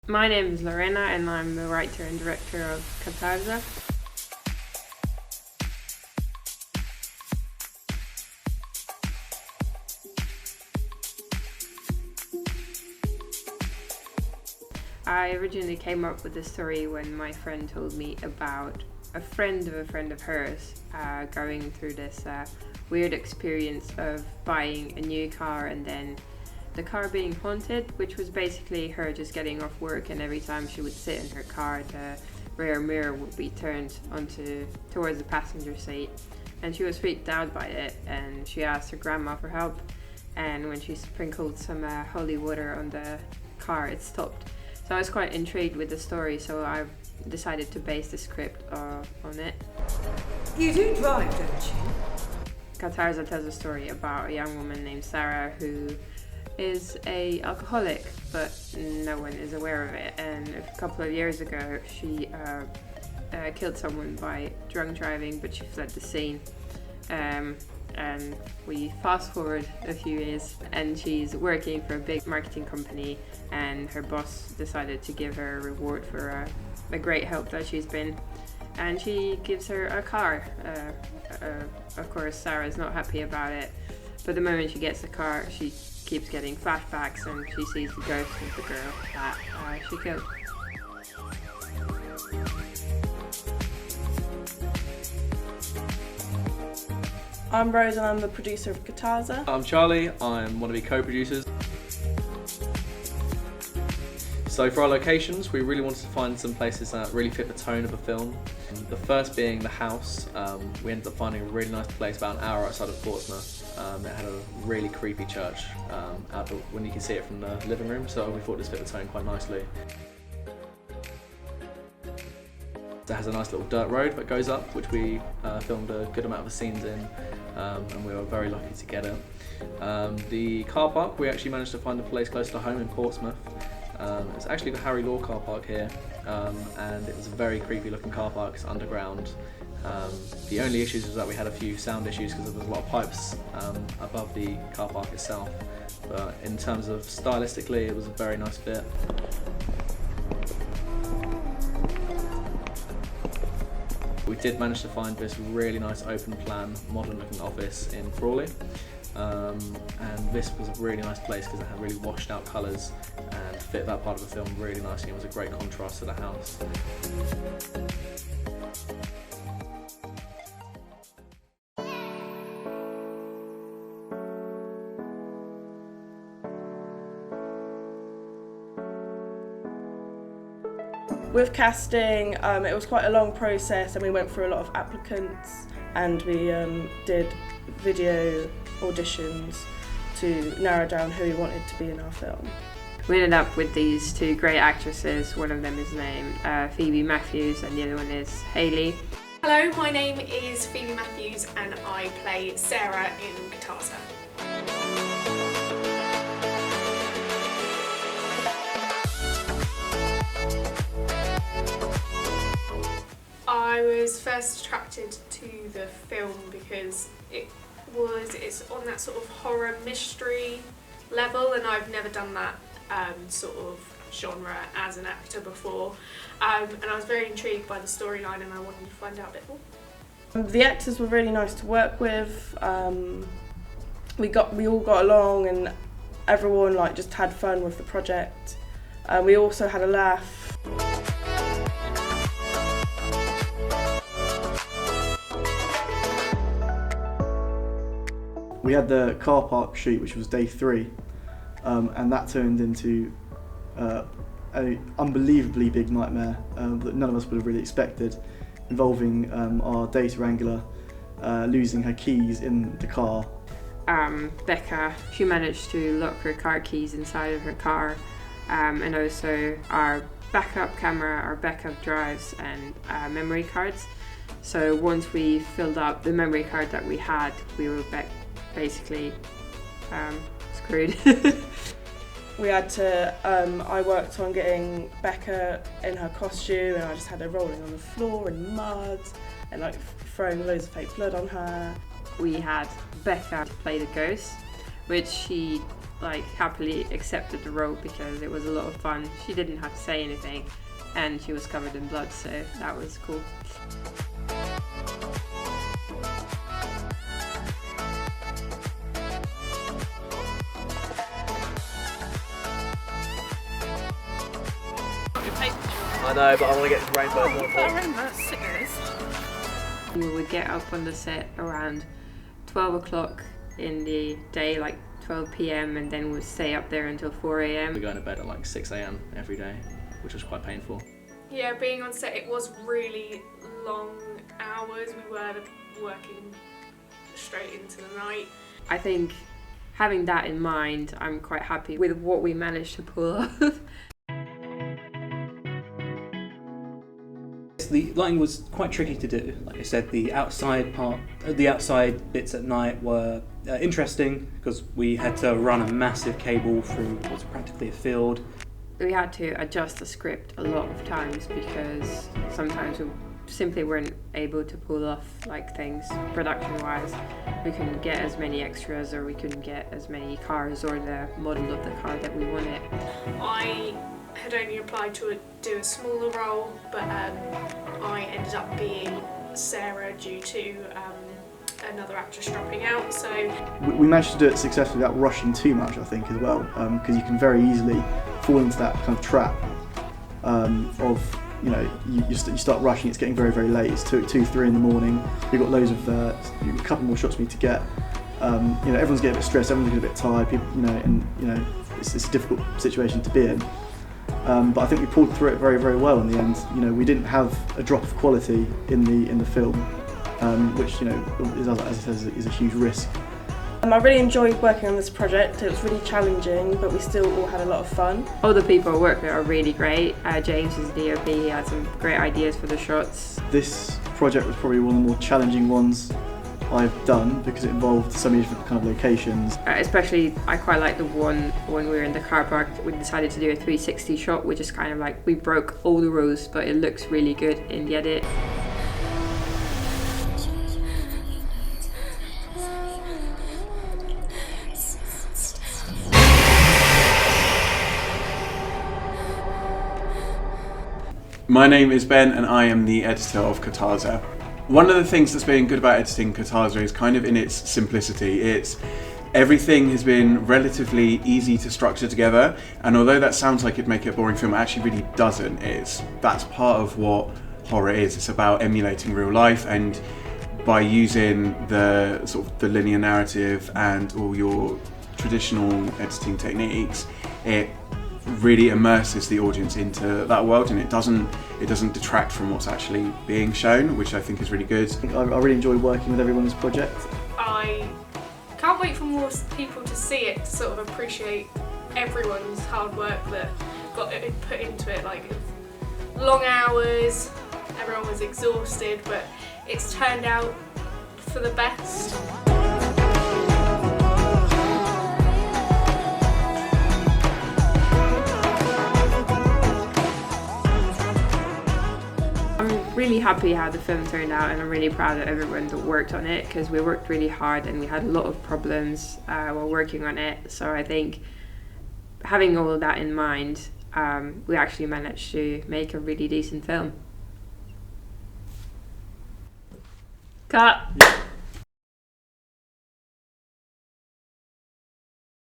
My name is Lorena and I'm the writer and director of Katarza. I originally came up with the story when my friend told me about a friend of hers going through this weird experience of buying a new car and then the car being haunted, which was basically her just getting off work, and every time she would sit in her car, the rear mirror would be turned towards the passenger seat, and she was freaked out by it, and she asked her grandma for help, and when she sprinkled some holy water on the car, it stopped. So I was quite intrigued with the story, so I decided to base the script on it. You do drive, don't you? Katarza tells a story about a young woman named Sarah who is an alcoholic, but no one is aware of it. And a couple of years ago, she killed someone by drunk driving, but she fled the scene. And we fast forward a few years, and she's working for a big marketing company, and her boss decided to give her a reward for a great help that she's been. And she gives her a car. Of course, Sarah's not happy about it, but the moment she gets the car, she keeps getting flashbacks and she sees the ghost of the girl that she killed. I'm Rose and I'm the producer of Katarza. I'm Charlie, I'm one of the co-producers. So for our locations, we really wanted to find some places that really fit the tone of the film. The first being the house. We ended up finding a really nice place about an hour outside of Portsmouth. It had a really creepy church when you can see it from the living room, so we thought this fit the tone quite nicely. It has a nice little dirt road that goes up, which we filmed a good amount of the scenes in, and we were very lucky to get it. The car park, we actually managed to find a place close to home in Portsmouth. It's actually the Harry Law car park here, and it was a very creepy looking car park. It's underground. The only issues was that we had a few sound issues because there was a lot of pipes above the car park itself, but in terms of stylistically it was a very nice fit. We did manage to find this really nice open plan, modern looking office in Crawley, and this was a really nice place because it had really washed out colours and fit that part of the film really nicely. It was a great contrast to the house. With casting, it was quite a long process and we went through a lot of applicants and we did video auditions to narrow down who we wanted to be in our film. We ended up with these two great actresses. One of them is named Phoebe Matthews and the other one is Hayley. Hello, my name is Phoebe Matthews and I play Sarah in Katarza. I was first attracted to the film because it's on that sort of horror mystery level, and I've never done that sort of genre as an actor before, and I was very intrigued by the storyline and I wanted to find out a bit more. The actors were really nice to work with. We all got along and everyone just had fun with the project. We also had a laugh. We had the car park shoot, which was day 3, and that turned into an unbelievably big nightmare that none of us would have really expected, involving our data wrangler losing her keys in the car. Becca, she managed to lock her car keys inside of her car, and also our backup camera, our backup drives and memory cards. So once we filled up the memory card that we had, we were basically screwed. We had to, I worked on getting Becca in her costume and I just had her rolling on the floor in mud and throwing loads of fake blood on her. We had Becca play the ghost, which she like happily accepted the role because it was a lot of fun. She didn't have to say anything, and she was covered in blood, so that was cool. I know, but I want to get this rainbow more. We would get up on the set around 12 o'clock in the day, like 12 p.m, and then we'd stay up there until 4 a.m. We're going to bed at like 6 a.m. every day, which was quite painful. Yeah, being on set, it was really long hours. We were working straight into the night. I think having that in mind, I'm quite happy with what we managed to pull off. The lighting was quite tricky to do. Like I said, the outside bits at night were interesting because we had to run a massive cable through what's practically a field. We had to adjust the script a lot of times because sometimes we simply weren't able to pull off like things production-wise. We couldn't get as many extras, or we couldn't get as many cars or the model of the car that we wanted. I had only applied to do a smaller role, but I ended up being Sarah due to another actress dropping out. So We managed to do it successfully without rushing too much, I think, as well, because you can very easily fall into that kind of trap of, you know, you start rushing, it's getting very, very late, it's 2, 3 in the morning, you've got loads of, a couple more shots we need to get. You know, everyone's getting a bit stressed, everyone's getting a bit tired, people, you know, and, you know, it's a difficult situation to be in. But I think we pulled through it very, very well in the end. You know, we didn't have a drop of quality in the film, which, you know, is, as I said, is a huge risk. I really enjoyed working on this project. It was really challenging, but we still all had a lot of fun. All the people I work with are really great. James is the DOP, he had some great ideas for the shots. This project was probably one of the more challenging ones I've done because it involved so many different kind of locations. Especially, I quite like the one when we were in the car park. We decided to do a 360 shot, which is kind of like we broke all the rules, but it looks really good in the edit. My name is Ben and I am the editor of Katarza. One of the things that's been good about editing Katarza is kind of in its simplicity. Everything has been relatively easy to structure together, and although that sounds like it'd make it a boring film, it actually really doesn't. That's part of what horror is. It's about emulating real life, and by using the sort of the linear narrative and all your traditional editing techniques, it really immerses the audience into that world, and it doesn't detract from what's actually being shown, which I think is really good. I really enjoy working with everyone on this project. I can't wait for more people to see it, to sort of appreciate everyone's hard work that got put into it. Like, long hours, everyone was exhausted, but it's turned out for the best. I'm really happy how the film turned out, and I'm really proud of everyone that worked on it because we worked really hard and we had a lot of problems while working on it. So I think having all of that in mind, we actually managed to make a really decent film. Cut!